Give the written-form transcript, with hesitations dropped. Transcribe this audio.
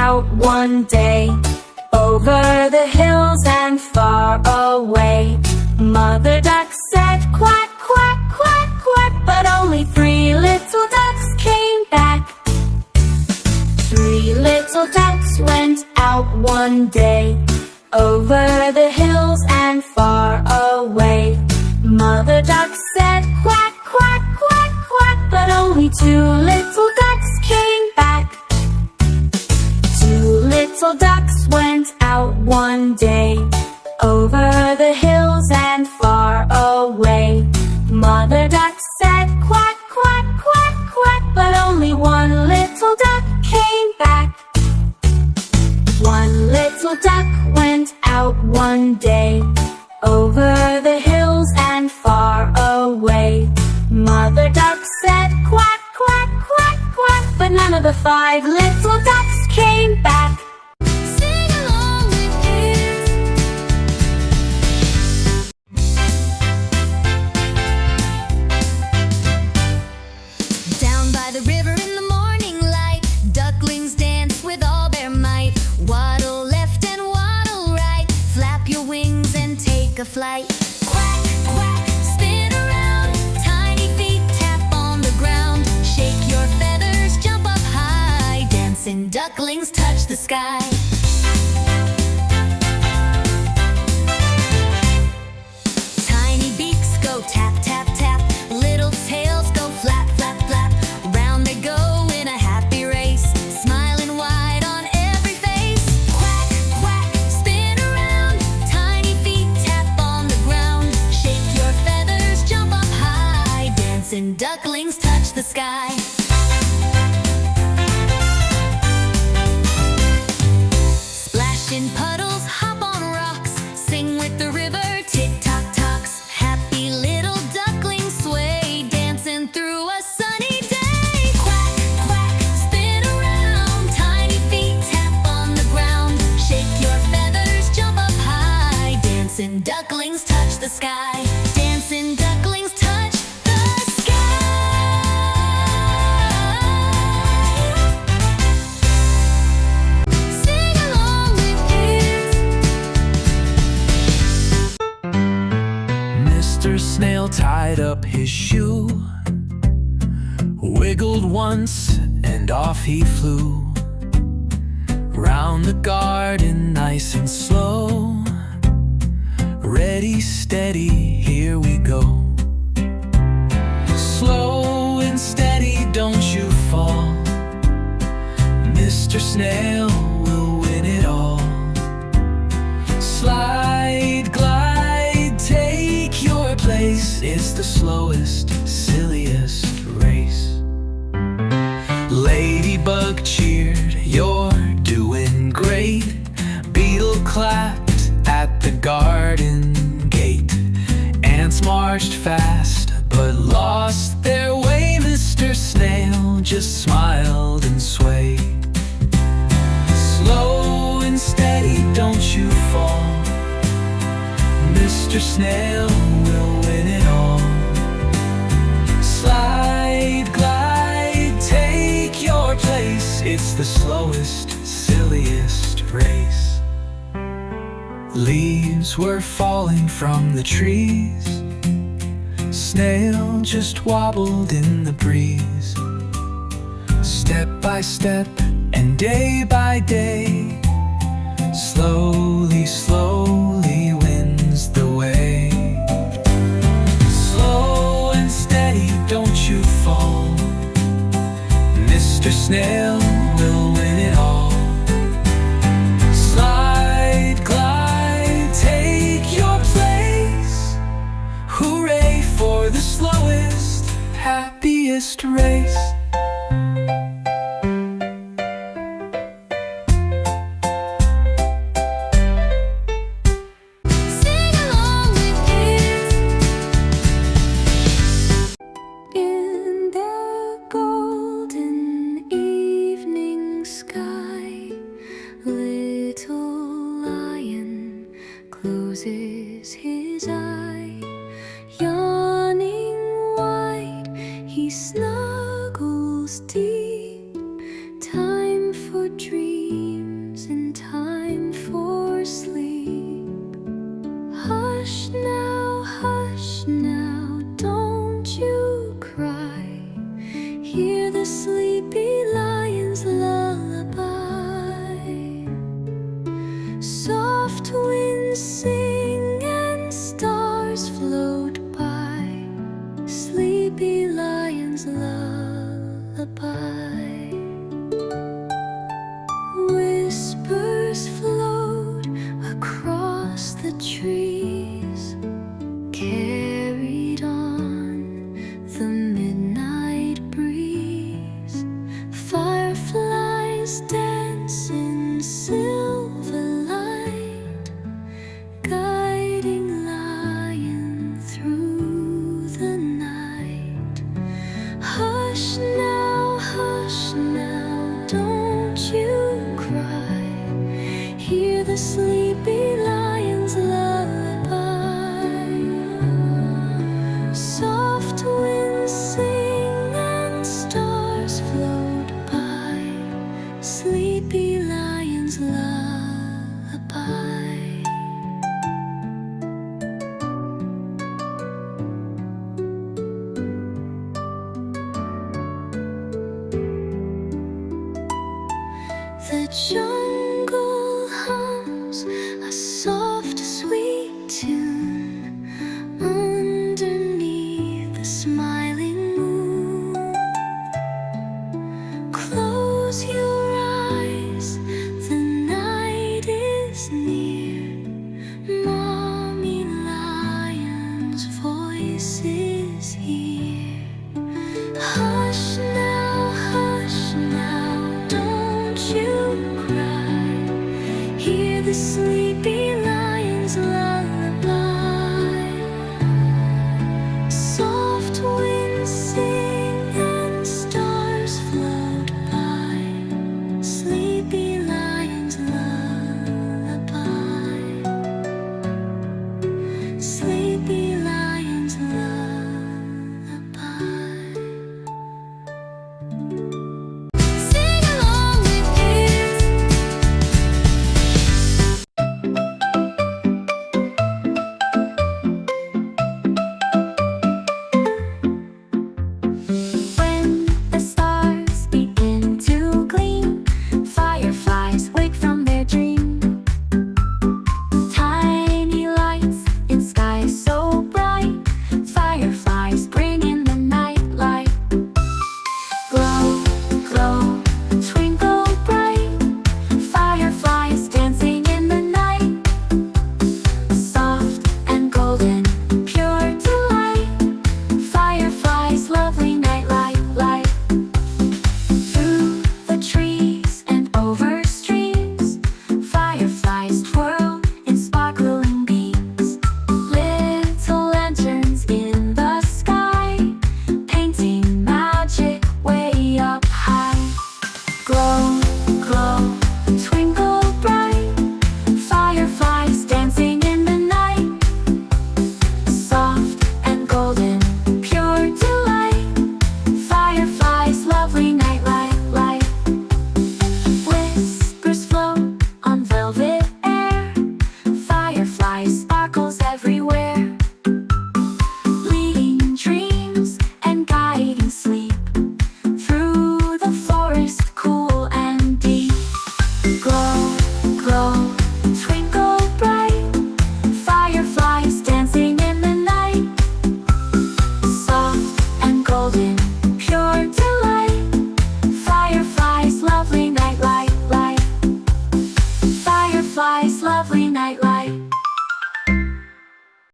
out one day. Over the hills and far away, Mother Duck said quack, quack, quack, quack, but only 3 little ducks came back. 3 little ducks went out one day. Over the hills and far away, Mother Duck said quack, quack, quack, quack, but only 2 little ducks came back. 2 little ducks went out one day. Over the hills and far away, Mother Duck said quack, quack, quack, quack, but only 1 little duck came back. 1 little duck went out one day. Over the hills and far away, Mother Duck said quack, quack, quack, quack, but none of the 5 little ducks came back. Sing along with kids. Down by the river in the morning light, ducklings dance with all their might. Waddle left and waddle right, flap your wings and take a flight. Quack, quack, spin around, tiny feet tap on the ground. Shake your feathers, jump up high, dancing ducklings touch the sky. Tiny beaks go tap, tap, tap, little tails go flap, flap, flap. Round they go in a happy race, smiling wide on every face. Quack, quack, spin around, tiny feet tap on the ground. Shake your feathers, jump up high, dancing ducklings touch the sky. Splash in puddles, hop on rocks, sing with the river, tick-tock tocks. Happy little ducklings sway, dancing through a sunny day. Quack, quack, spin around, tiny feet tap on the ground. Shake your feathers, jump up high, dancing ducklings touch the sky. Dancing ducklings touch the sky. Sing along with kids. Mr. Snail tied up his shoe, wiggled once and off he flew. Round the garden nice and slow, ready, steady, here we go. Slow and steady, don't you fall. Mr. Snail will win it all. Slide, glide, take your place. It's the slowest, silliest race. Ladybug cheered, you're doing great. Beetle clapped at the garden gate. Ants marched fast but lost their way. Mr. Snail just smiled and swayed. Slow and steady, don't you fall. Mr. Snail will win it all. Slide, glide, take your place. It's the slowest, silliest race. Leaves were falling from the trees. Snail just wobbled in the breeze. Step by step and day by day, slowly, slowly wins the way. Slow and steady, don't you fall. Mr. Snail will win it all. Slide, glide, take your place. Hooray for the slowest, happiest race. Sing along with kids. In the golden evening sky, little lion closes his eye. Yawning wide, he snuggles deep Soft winds sing and stars float by, sleepy lions lullaby. The jungle hums a soft, sweet tune underneath the smiling moon. Close your eyes, the night is near. Mommy lion's voice is